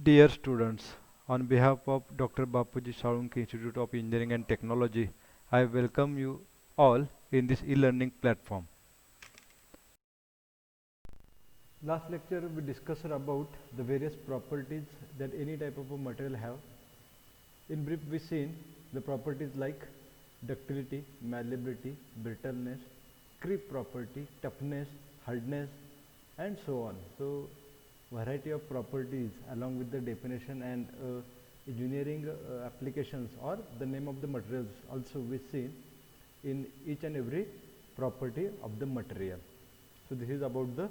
Dear students, on behalf of Dr. Bapuji Salunki Institute of Engineering and Technology, I welcome you all in this e-learning platform. Last lecture we discussed about the various properties that any type of a material have. In brief, we seen the properties like ductility, malleability, brittleness, creep property, toughness, hardness, and so on. So variety of properties along with the definition and engineering applications or the name of the materials also we see in each and every property of the material. So this is about the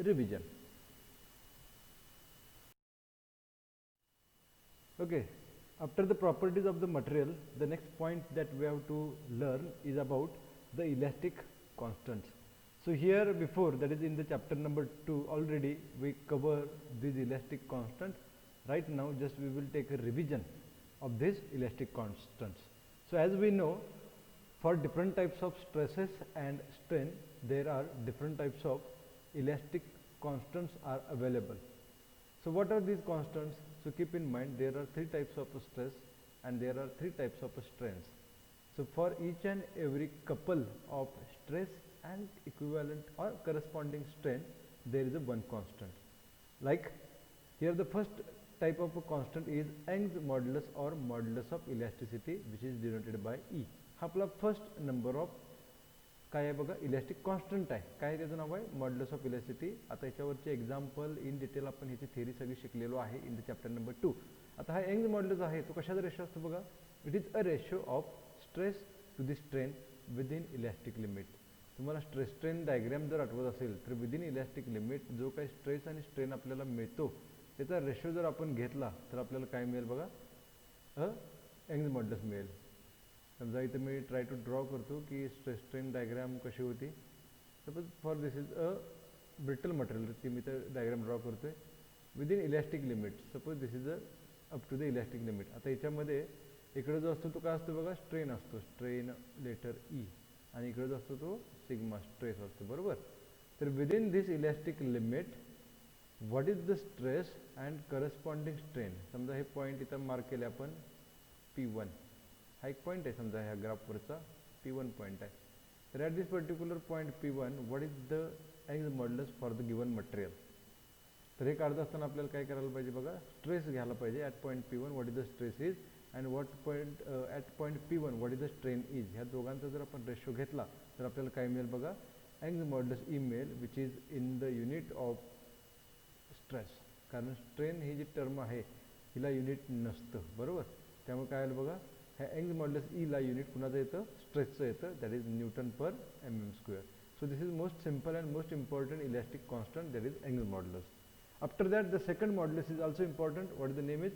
revision. Okay, after the properties of the material, the next point that we have to learn is about the elastic constants. So here before, that is in the chapter number 2 already we cover these elastic constants. Right now just we will take a revision of these elastic constants. So as we know, for different types of stresses and strain, there are different types of elastic constants are available. So what are these constants? So keep in mind there are three types of stress and there are three types of strains. So for each and every couple of stress and equivalent or corresponding strain, there is a one constant. Like here the first type of a constant is Young's modulus or modulus of elasticity, which is denoted by E. हा आपला first number of काय आहे बघा, elastic constant आहे. काय त्याचं नाव आहे, मॉड्युलस ऑफ इलॅस्टिसिटी. आता याच्यावरचे एक्झाम्पल इन डिटेल आपण ह्याची थेअरी सगळी शिकलेलो आहे इन द चॅप्टर नंबर 2. आता हा यंग्स मॉड्युलस आहे तो कशाचा रेशो असतो बघा, it is a ratio of stress to the strain within elastic limit. तुम्हाला स्ट्रेस स्ट्रेन डायग्राम जर आठवत असेल तर विदिन इलॅस्टिक लिमिट जो काही स्ट्रेस आणि स्ट्रेन आपल्याला मिळतो त्याचा रेशो जर आपण घेतला तर आपल्याला काय मिळेल बघा, यंग्स मॉड्युलस मिळेल. समजा इथे मी ट्राय टू ड्रॉ करतो की स्ट्रेस स्ट्रेन डायग्राम कशी होती. Suppose for this is a brittle material, ती मी तर डायग्राम ड्रॉ करतोय within elastic limit. Suppose this is a up to the elastic limit. आता याच्यामध्ये इकडे जो असतो तो काय असतो बघा, स्ट्रेन असतो, स्ट्रेन लेटर ई, आणि इकडे जो असतो तो सिग्मा स्ट्रेस असतो, बरोबर. तर within this elastic limit what is the stress and corresponding strain. समजा हे पॉईंट इथं मार्क केले आपण P1, हा एक पॉईंट आहे समजा ह्या ग्राफवरचा P1 पॉईंट आहे. तर at this particular point P1 what is the Young's modulus for the given material. तर हे काढत असताना आपल्याला काय करायला पाहिजे बघा, स्ट्रेस घ्यायला पाहिजे. At point P1 what is the stress is and at point P1 what is the strain is. ह्या दोघांचा जर आपण रेशो घेतला तर आपल्याला काय मिळेल बघा, यंग्स मॉड्युलस ई मिळेल which is in the unit of stress. कारण स्ट्रेन ही जी टर्म आहे हिला युनिट नसतं, बरोबर. त्यामुळे काय आलं बघा, ह्या यंग्स मॉड्युलस ईला युनिट कुणाचं येतं, स्ट्रेसचं येतं, that is newton per mm². So this is most simple and most important elastic constant, that is Young's modulus. After that the second modulus is also important. What is the name is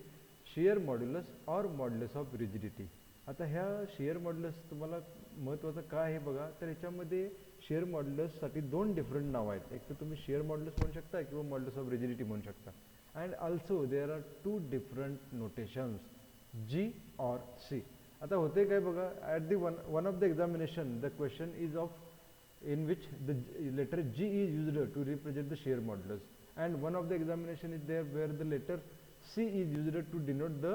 shear modulus or modulus of rigidity. आता ह्या share modulus तुम्हाला महत्त्वाचं काय आहे बघा, तर ह्याच्यामध्ये share मॉड्युलससाठी दोन डिफरंट नाव आहेत. एक तर तुम्ही शेअर मॉड्युलस म्हणू शकता किंवा मॉड्युलस ऑफ रिजिडिटी म्हणू शकता. And also there are two different notations, G or C. आता होते काय बघा, at the one of the examination the question is of in which the letter G is used to represent the shear modulus, and one of the examination is there where the letter C is used to denote the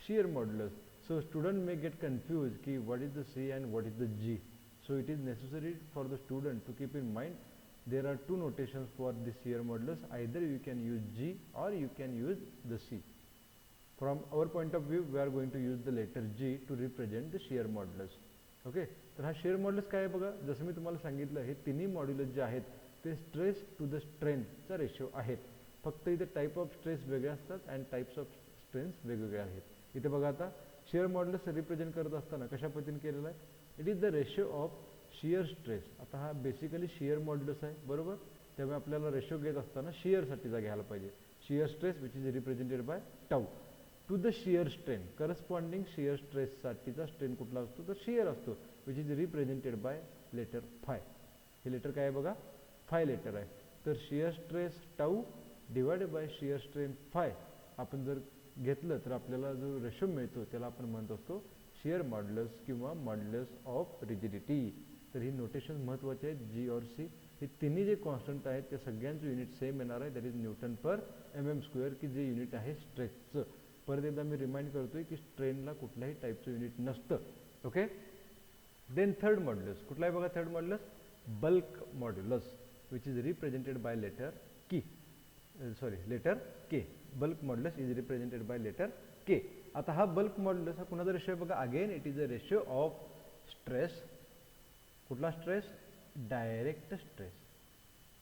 shear modulus. So student may get confused ki what is the C and what is the G. So it is necessary for the student to keep in mind there are two notations for the shear modulus. Either you can use G or you can use the C. From our point of view we are going to use the letter G to represent the shear modulus. Okay, तर हा share modulus काय आहे बघा, जसं मी तुम्हाला सांगितलं हे तिन्ही मॉड्युलस जे आहेत ते स्ट्रेस टू द स्ट्रेनचा रेशो आहेत. फक्त इथे टाईप ऑफ स्ट्रेस वेगळे असतात अँड टाईप्स ऑफ स्ट्रेन्स वेगवेगळे आहेत. इथे बघा आता शेअर मॉड्युलस रिप्रेझेंट करत असताना कशा पद्धतीने केलेलं आहे, it is the ratio of shear stress. आता हा बेसिकली शियर मॉड्युलस आहे, बरोबर. त्यामुळे आपल्याला रेशो घेत असताना शियरसाठीचा घ्यायला पाहिजे. Shear stress which is represented by tau to the shear strain. Corresponding shear स्ट्रेससाठीचा स्ट्रेन कुठला असतो तर शियर असतो, which is represented by letter phi. हे लेटर काय आहे बघा, फाय लेटर आहे. तर shear stress tau divided by shear strain phi आपण जर घेतलं तर आपल्याला जो रेशो मिळतो त्याला आपण म्हणत असतो शियर मॉड्युलस किंवा मॉड्युलस ऑफ रिजिडिटी. तर ही नोटेशन महत्त्वाची आहेत, G और C. हे तिन्ही जे कॉन्स्टंट आहेत त्या सगळ्यांचं युनिट सेम येणार आहे, that is newton per mm², की जे युनिट आहे स्ट्रेसचं. परत एकदा मी रिमाइंड करतोय की स्ट्रेनला कुठल्याही टाईपचं युनिट नसतं. ओके. देन थर्ड मॉड्युलस, कुठला आहे बघा third modulus? Bulk modulus, which is represented by letter K. Bulk modulus is represented by letter K. आता हा बल्क मॉड्युलस हा कुणाचा रेशो आहे बघा? Again it is a ratio of stress. कुठला स्ट्रेस? डायरेक्ट स्ट्रेस,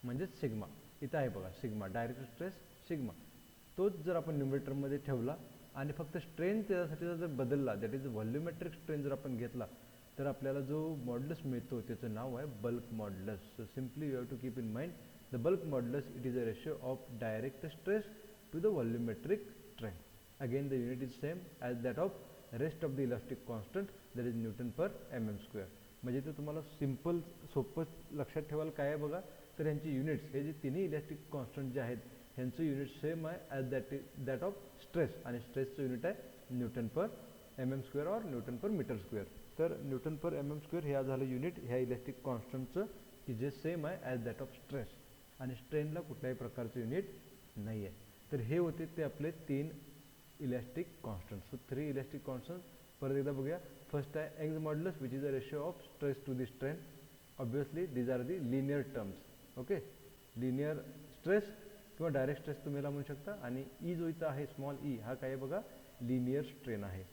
म्हणजे सिग्मा. इथं आहे बघा सिग्मा, डायरेक्ट स्ट्रेस सिग्मा. तोच जर आपण न्यूमरेटरमध्ये ठेवला आणि फक्त स्ट्रेन त्यासाठी जर बदलला, दॅट इज व्हॉल्युमेट्रिक स्ट्रेन जर आपण घेतला, तर आपल्याला जो मॉड्युलस मिळतो त्याचं नाव आहे bulk modulus. So simply you have to keep in mind the bulk modulus, it is a ratio of direct stress to the volumetric strain. Again the unit is same as that of rest of the elastic constant, that is newton per mm². म्हणजे ते तुम्हाला simple सोपं लक्षात ठेवायला काय आहे बघा, तर यांची युनिट्स हे जे तिन्ही इलेक्ट्रिक कॉन्स्टंट जे आहेत ह्यांचं युनिट सेम आहे ॲज दॅट ऑफ स्ट्रेस, आणि स्ट्रेसचं युनिट आहे न्यूटन पर mm² और न्यूटन पर मीटर². तर न्यूटन पर mm² हे झालं युनिट ह्या इलेक्ट्रिक कॉन्स्टंटचं, की जे सेम आहे ॲज दॅट ऑफ स्ट्रेस, आणि स्ट्रेनला कुठल्याही प्रकारचं युनिट नाही आहे. तर हे होते ते आपले 3 electric constant. So 3 electric constant परत एकदा बघूया. फर्स्ट आहे Young's modulus, which is a ratio of stress to the strain. Obviously these are the linear terms. Okay, linear stress किंवा डायरेक्ट स्ट्रेस तुम्ही म्हणू शकता. आणि ई जो इथं आहे स्मॉल ई, हा काय बघा लिनियर स्ट्रेन आहे.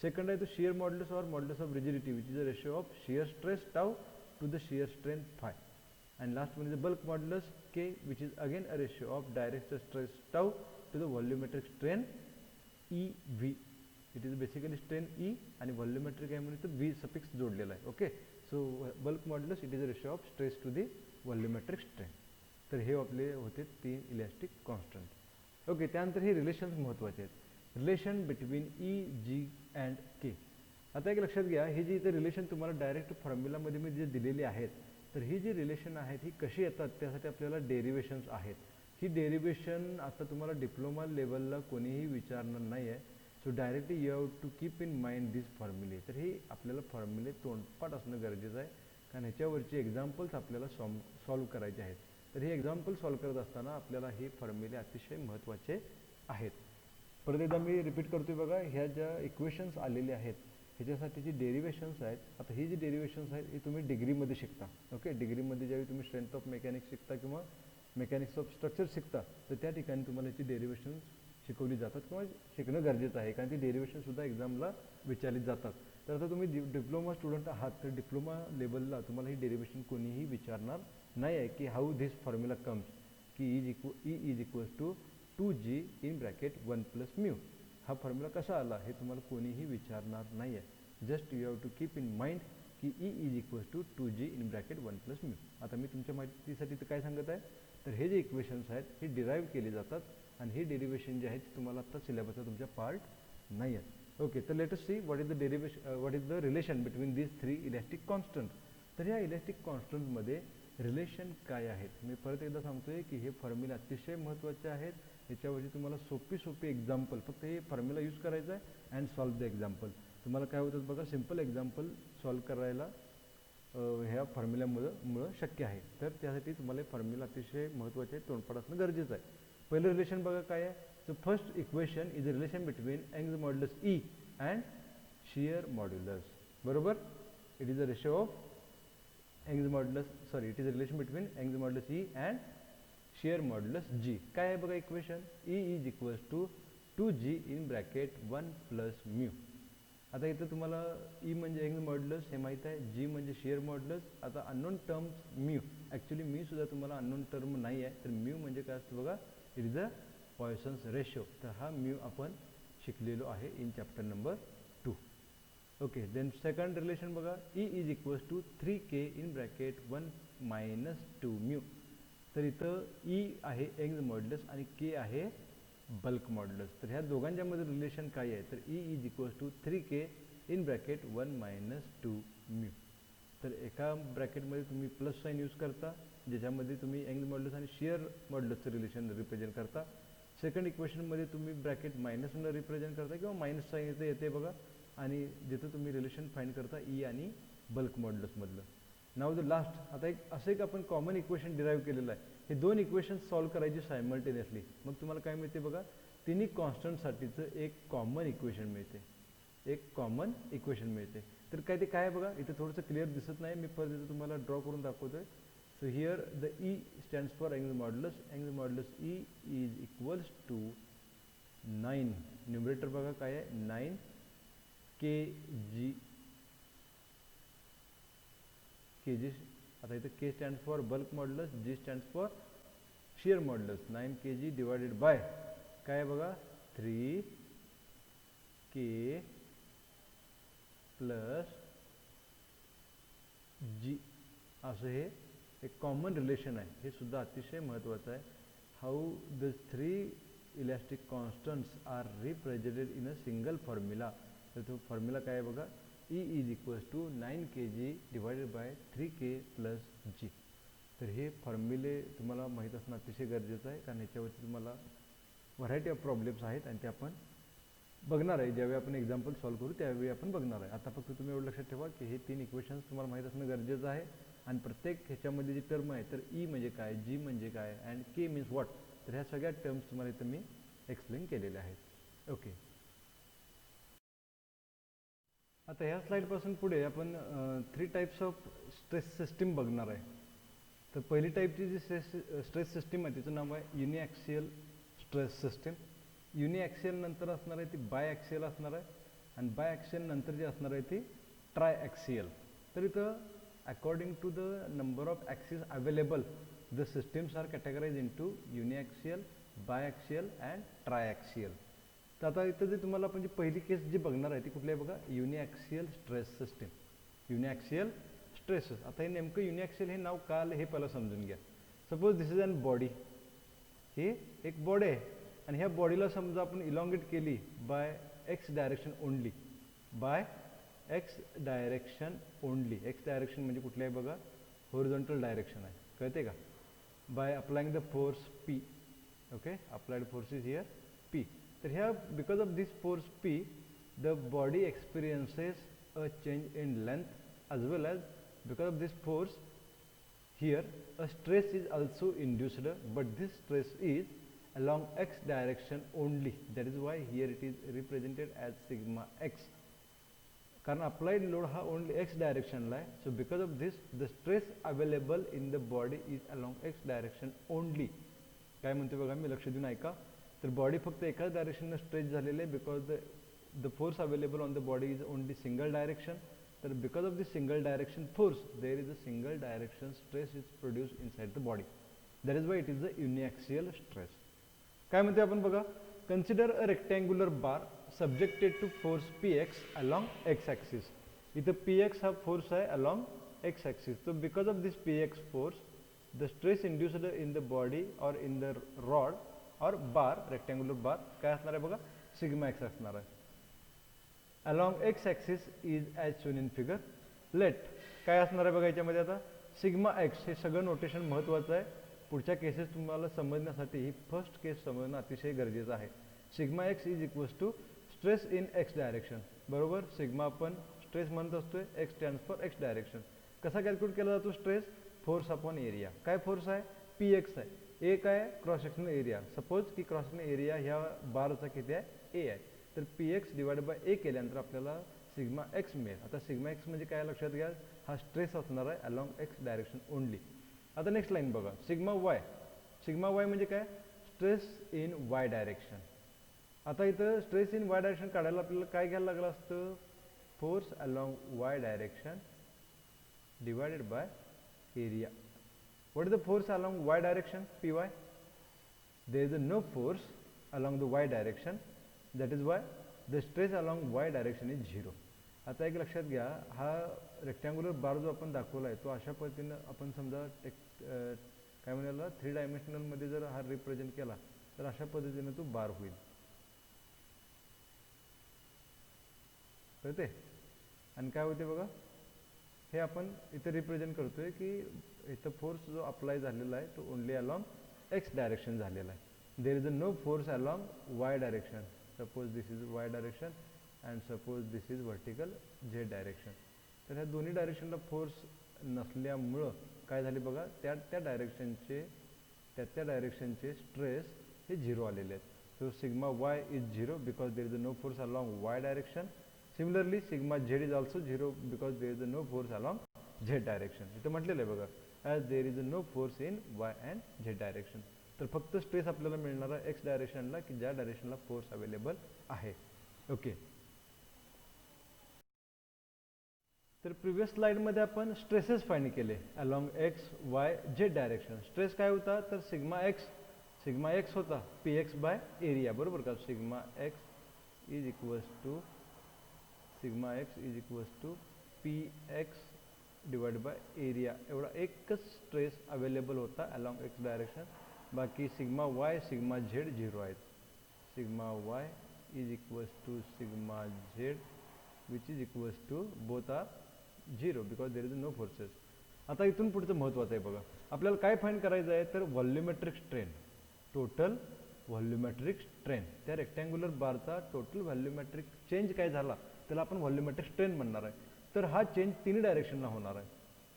सेकंड आहे तो शियर मॉड्युलस और modulus of rigidity, which is a ratio of shear stress tau to the shear strain phi. And last one is the bulk modulus K, which is again a ratio of direct stress tau to the volumetric strain EV. It is basically strain E आणि volumetric आहे म्हणून V suffix जोडलेला आहे. Okay, so bulk modulus it is a ratio of stress to the volumetric strain. तर हे आपले होते 3 elastic constant. Okay, त्यानंतर हे रिलेशन्स महत्त्वाचे आहेत. Relation between E, G and K. आता एक लक्षात घ्या, हे जे इथे रिलेशन तुम्हाला डायरेक्ट फॉर्म्युलामध्ये मी जे दिलेले आहेत, तर ही जी रिलेशन आहेत ही कशी येतात त्यासाठी आपल्याला डेरिवेशन्स आहेत. ही डेरिवेशन आता तुम्हाला डिप्लोमा लेवलला कोणीही विचारणार नाही आहे. So directly you have to keep in mind this फॉर्म्युले. तर हे आपल्याला फॉर्म्युले तोंडपाठ असणं गरजेचं आहे, कारण ह्याच्यावरची एक्झाम्पल्स आपल्याला सॉल्व करायचे आहेत. तर हे एक्झाम्पल सॉल्व करत असताना आपल्याला हे फॉर्म्युले अतिशय महत्त्वाचे आहेत. परत एकदा मी रिपीट करतोय बघा, ह्या ज्या इक्वेशन्स आलेले आहेत ह्याच्यासाठी जी डेरिवेशन्स आहेत, आता ही जी डेरिवेशन्स आहेत ही तुम्ही डिग्रीमध्ये शिकता. ओके, डिग्रीमध्ये ज्यावेळी तुम्ही स्ट्रेंथ ऑफ मेकॅनिक्स शिकता किंवा मेकॅनिक्स ऑफ स्ट्रक्चर शिकता, तर त्या ठिकाणी तुम्हाला याची डेरिवेशन्स शिकवली जातात किंवा शिकणं गरजेचं आहे, कारण ती डेरिवेशनसुद्धा एक्झामला विचारली जातात. तर आता तुम्ही डिप्लोमा स्टुडंट आहात, तर डिप्लोमा लेवलला तुम्हाला ही डेरिवेशन कोणीही विचारणार नाही आहे की हाऊ धिस फॉर्म्युला कम्स, की E is equals to 2G in bracket 1+μ. हा फॉर्म्युला कसा आला हे तुम्हाला कोणीही विचारणार नाही आहे. Just you have to keep in mind की E is equals to 2G in bracket 1+μ. आता मी तुमच्या माहितीसाठी तर काय सांगत आहे, तर हे जे इक्वेशन्स आहेत हे डिराईव्ह केले जातात, आणि हे डेरिवेशन जे आहेत तुम्हाला आता सिलेबसचा तुमच्या पार्ट नाही आहे. ओके, तर late us see what is the what is the relation between these 3 electric constant. तर ह्या इलेक्ट्रिक कॉन्स्टंटमध्ये रिलेशन काय आहेत, मी परत एकदा सांगतोय की हे फॉर्म्युले अतिशय महत्त्वाचे आहेत. याच्यावरती तुम्हाला सोपी एक्झाम्पल, फक्त हे फॉर्म्युला यूज करायचा आहे अँड सॉल्व द एक्झाम्पल. तुम्हाला काय होतं बघा, सिम्पल एक्झाम्पल सॉल्व करायला ह्या फॉर्म्युल्यामुळं शक्य आहे. तर त्यासाठी तुम्हाला हे फॉर्म्युला अतिशय महत्त्वाचे आहे, तोंडपाठ असणं गरजेचं आहे. पहिलं रिलेशन बघा काय आहे. So first equation is a relation between Young's modulus E and shear modulus. बरोबर, it is a ratio of Young's modulus, sorry it is a relation between Young's modulus E and shear modulus G. काय आहे बघा equation, E is equals to 2G in bracket 1+μ. आता इथं तुम्हाला E म्हणजे Young's modulus हे माहीत आहे, G म्हणजे शियर मॉड्युलस. आता अननोन टर्म्स μ, ॲक्च्युली मी सुद्धा तुम्हाला अननोन टर्म नाही आहे, तर μ म्हणजे काय असतं बघा, it is a Poisson's ratio. तर हा μ आपण शिकलेलो आहे in chapter number 2. Okay, then second relation बघा, E is equals to 3K in bracket 1-2μ. तर इथं E आहे यंग्स मॉड्युलस आणि K आहे बल्क मॉड्युलस. तर ह्या दोघांच्यामध्ये रिलेशन काय आहे, तर E is equals to 3K in bracket 1-2μ. तर एका ब्रॅकेटमध्ये तुम्ही प्लस साईन यूज करता, ज्याच्यामध्ये तुम्ही यंग्स मॉड्युलस आणि शियर मॉड्युलसचं रिलेशन रिप्रेझेंट करता. सेकंड इक्वेशनमध्ये तुम्ही ब्रॅकेट मायनसनं रिप्रेझेंट करता किंवा मायनस साईन इथं येते बघा, आणि जिथं तुम्ही रिलेशन फाईंड करता E आणि बल्क मॉड्युलसमधलं. नाव द लास्ट, आता एक आपण कॉमन इक्वेशन डिराईव्ह केलेलं आहे. हे दोन इक्वेशन्स सॉल्व्ह करायची सायमल्टेनियसली. मग तुम्हाला काय मिळते बघा, तिन्ही कॉन्स्टंटसाठीचं एक कॉमन इक्वेशन मिळते. एक कॉमन इक्वेशन मिळते. तर काय ते काय आहे बघा, इथे थोडंसं क्लिअर दिसत नाही, मी परत इथे तुम्हाला ड्रॉ करून दाखवतोय. So here the E stands for angle modulus. Angle modulus E is equals to 9, numerator बघा काय आहे 9 kg. kg, आता इथं k stands for bulk modulus, g stands for shear modulus. 9 kg divided by काय बघा 3k plus g, असं हे एक कॉमन रिलेशन आहे. हे सुद्धा अतिशय महत्त्वाचं आहे. How the three elastic constants are represented in a single formula. तर तो फॉर्म्युला काय आहे बघा, E is equals to 9 kg divided by 3k plus g. तर हे फॉर्म्युले तुम्हाला माहीत असणं अतिशय गरजेचं आहे, कारण ह्याच्यावरती तुम्हाला व्हरायटी ऑफ प्रॉब्लेम्स आहेत आणि ते आपण बघणार आहे. ज्यावेळी आपण एक्झाम्पल सॉल्व्ह करू त्यावेळी आपण बघणार आहे. आता फक्त तुम्ही एवढं लक्षात ठेवा की हे 3 इक्वेशन्स तुम्हाला माहीत असणं गरजेचं आहे. आणि प्रत्येक ह्याच्यामध्ये जी टर्म आहे, तर ई म्हणजे काय, जी म्हणजे काय, अँड के मीन्स व्हॉट, तर ह्या सगळ्या टर्म्स तुम्हाला इथं मी एक्सप्लेन केलेल्या आहेत. ओके, आता ह्या स्लाईडपासून पुढे आपण 3 टाईप्स ऑफ स्ट्रेस सिस्टीम बघणार आहे. तर पहिली टाईपची जी स्ट्रेस सिस्टीम आहे तिचं नाव आहे युनिॲक्सियल स्ट्रेस सिस्टीम. युनिॲक्सियल नंतर असणार आहे ती बायॲक्सियल असणार आहे, आणि बायॲक्सियल नंतर जी असणार आहे ती ट्रायॲक्सियल. तर इथं according to the number of axis available the systems are categorize into uniaxial, biaxial and triaxial. तर आता इथं जे तुम्हाला आपण जी पहिली केस जी बघणार आहे ती कुठली आहे बघा, युनिॲक्सियल स्ट्रेस सिस्टीम. युनिॲक्सियल स्ट्रेसेस. आता हे नेमकं युनिॲक्सियल हे नाव का आलं हे पहिलं समजून घ्या. Suppose this is an body, ही एक बॉडी आहे आणि ह्या बॉडीला समजा आपण इलॉंगेट केली by X direction only, by X direction only. X direction म्हणजे कुठली आहे बघा, हॉरिझॉन्टल डायरेक्शन आहे, कळते का. By applying the force P. Okay, applied force is here P. तर ह्या because of this force P the body experiences a change in length as well as because of this force here a stress is also induced, but this stress is along x direction only. That is why here it is represented as sigma x, कारण applied load हा only x direction ला आहे. So because of this the stress available in the body is along x direction only. काय म्हणते बघा, मी लक्ष देऊन ऐका. तर बॉडी फक्त एकाच डायरेक्शनने स्ट्रेच झालेले आहे because the force available on the body is only single direction. तर because of this single direction force there is a single direction stress is produce inside the body. That is why it is the uniaxial stress. काय म्हणते आपण बघा, consider a rectangular bar subjected to force P X along X axis. इथं P X हा force आहे along X axis. तर because of this P x force the stress induced in the body और in the rod और बार, rectangular बार काय असणार आहे बघा, सिग्मा एक्स असणार आहे. along x axis is as shown in figure. let काय असणार आहे बघा याच्यामध्ये, आता सिग्मा एक्स हे सगळं नोटेशन महत्त्वाचं आहे. पुढच्या केसेस तुम्हाला समजण्यासाठी ही फर्स्ट केस समजणं अतिशय गरजेचं आहे. Sigma X is equals to stress in x direction. बरोबर, सिग्मा आपण स्ट्रेस म्हणत असतोय, X stands for X direction. कसा कॅल्क्युलेट केला जातो स्ट्रेस, फोर्स अपॉन एरिया. काय फोर्स आहे, पी एक्स आहे. ए काय आहे, क्रॉस सेक्शनल एरिया. सपोज की क्रॉस सेक्शनल एरिया ह्या बारचा किती आहे, ए आहे. तर P X divide by A केल्यानंतर आपल्याला सिग्मा एक्स मिळेल. आता सिग्मा एक्स म्हणजे काय लक्षात घ्या, हा स्ट्रेस असणार आहे अलॉंग एक्स डायरेक्शन ओनली. आता नेक्स्ट लाईन बघा, सिग्मा वाय. सिग्मा वाय म्हणजे काय, स्ट्रेस इन वाय डायरेक्शन. आता इथं स्ट्रेस इन वाय डायरेक्शन काढायला आपल्याला काय घ्यायला लागलं असतं, force along Y direction divided by area. What is the force along Y direction, P Y. There is no force along the Y direction. That is why the stress along y direction is 0. आता एक लक्षात घ्या, हा rectangular बार जो आपण दाखवला आहे तो अशा पद्धतीनं आपण समजा काय म्हणाला 3 डायमेन्शनलमध्ये जर हा रिप्रेझेंट केला तर अशा पद्धतीनं तो बार होईल, कळते. आणि काय होते बघा, हे आपण इथे रिप्रेझेंट करतोय की इथं फोर्स जो अप्लाय झालेला आहे तो ओनली अलॉंग एक्स डायरेक्शन झालेला आहे. There is no force along Y direction. Suppose this is Y direction and suppose this is vertical Z direction. तर ह्या दोन्ही डायरेक्शनला फोर्स नसल्यामुळं काय झाले बघा, त्या डायरेक्शनचे स्ट्रेस हे 0 आलेले आहेत. So sigma Y is 0 because there is no force along Y direction. Similarly sigma Z is also 0 because there is no force along Z direction. इथं म्हटलेलं आहे बघा, as there is no force in Y and Z direction. तर फक्त stress आपल्याला मिळणार आहे x डायरेक्शनला की ज्या डायरेक्शनला फोर्स अवेलेबल आहे. ओके, तर प्रिव्हियस स्लाइडमध्ये आपण स्ट्रेसेस फाइंड केले along x Y Z direction. Stress काय होता तर सिग्मा एक्स होता पी एक्स बाय एरिया, बरोबर का. Sigma X is equals to P X divide by area. एवढा एकच स्ट्रेस अवेलेबल होता अलॉंग एक्स डायरेक्शन. बाकी सिग्मा वाय सिग्मा झेड 0 आहेत. Sigma Y is equals to sigma Z which is equals to both are 0 because there is no forces. आता इथून पुढचं महत्त्वाचं आहे बघा, आपल्याला काय फाइंड करायचं आहे तर व्हॉल्युमेट्रिक स्ट्रेन, टोटल व्हॉल्युमेट्रिक स्ट्रेन. त्या रेक्टँग्युलर बारचा टोटल व्हॉल्युमेट्रिक चेंज काय झाला त्याला आपण व्हॉल्युमेट्रिक स्ट्रेन म्हणणार आहे. तर हा चेंज तिन्ही डायरेक्शनला होणार आहे.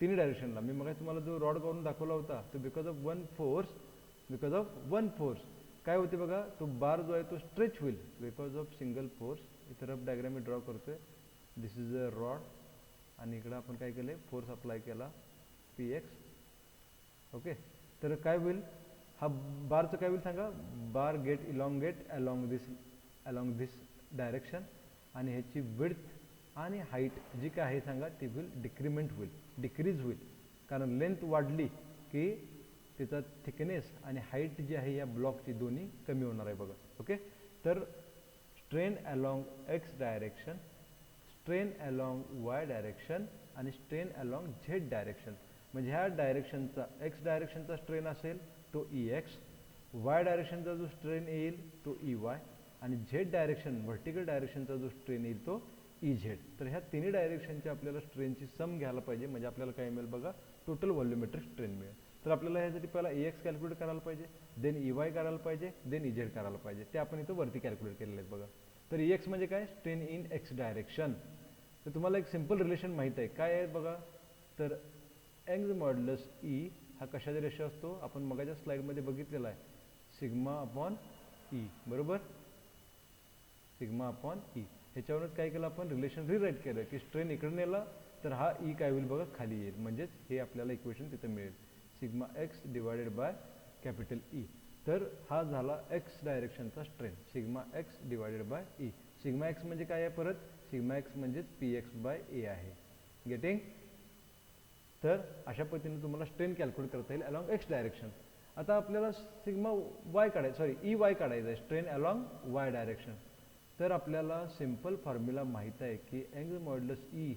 तिन्ही डायरेक्शनला मी मग तुम्हाला जो रॉड करून दाखवला होता तो बिकॉज ऑफ वन फोर्स काय होते बघा, तो बार जो आहे तो स्ट्रेच होईल बिकॉज ऑफ सिंगल फोर्स. इथं रफ डायग्राम मी ड्रॉ करतोय. दिस इज अ रॉड आणि इकडं आपण काय केलं, फोर्स अप्लाय केला पी एक्स. ओके, तर काय होईल, हा बारचं काय होईल सांगा, बार गेट इलॉंगेट अलॉंग दिस डायरेक्शन आणि ह्याची विड्थ आणि हाईट जी काय आहे सांगा ती डिक्रीज होईल. कारण लेंथ वाढली की त्याचा थिकनेस आणि हाईट जी आहे या ब्लॉकची दोन्ही कमी होणार आहे बघा. ओके, तर strain along X direction, strain along Y direction आणि स्ट्रेन अलॉंग झेड डायरेक्शन. म्हणजे ह्या डायरेक्शनचा एक्स डायरेक्शनचा स्ट्रेन असेल तो ई एक्स, वाय डायरेक्शनचा जो स्ट्रेन येईल तो ई वाय आणि झेड डायरेक्शन व्हर्टिकल डायरेक्शनचा जो स्ट्रेन येईल तो ई झेड. तर ह्या तिन्ही डायरेक्शनची आपल्याला स्ट्रेनची सम घ्यायला पाहिजे. म्हणजे आपल्याला काय मिळेल बघा, टोटल व्हॉल्युमेट्रिक स्ट्रेन मिळेल. तर आपल्याला ह्यासाठी पहिला ई एक्स कॅल्क्युलेट करायला पाहिजे, देन ई वाय करायला पाहिजे, देन ई झेड करायला पाहिजे. ते आपण इथं वरती कॅल्क्युलेट केलेले आहेत बघा. तर ई एक्स म्हणजे काय, स्ट्रेन इन एक्स डायरेक्शन. तर तुम्हाला एक सिंपल रिलेशन माहीत आहे काय आहे बघा, तर यंग्स मॉड्युलस ई हा कशाचा रेशो असतो, आपण मगाच्या स्लाइडमध्ये बघितलेला आहे, सिग्मा अपॉन ई, बरोबर. सिग्मा अपॉन ई ह्याच्यावरच काय केलं आपण, रिलेशन रिराईट केलं की स्ट्रेन इकडे नेला तर हा ई काय होईल बघा खाली येईल. म्हणजेच हे आपल्याला इक्वेशन तिथं मिळेल, sigma x divided by capital E. तर हा झाला एक्स डायरेक्शनचा strain, sigma x divided by E. Sigma X म्हणजे काय आहे परत, सिग्मा एक्स म्हणजेच पी एक्स बाय ए आहे. गेटिंग. तर अशा पद्धतीने तुम्हाला स्ट्रेन कॅल्क्युलेट करता येईल अलॉंग एक्स डायरेक्शन. आता आपल्याला सिग्मा वाय ई वाय काढायचं आहे, स्ट्रेन अलॉंग वाय डायरेक्शन. तर आपल्याला सिंपल फॉर्म्युला माहीत आहे की यंग्स मॉड्युलस ई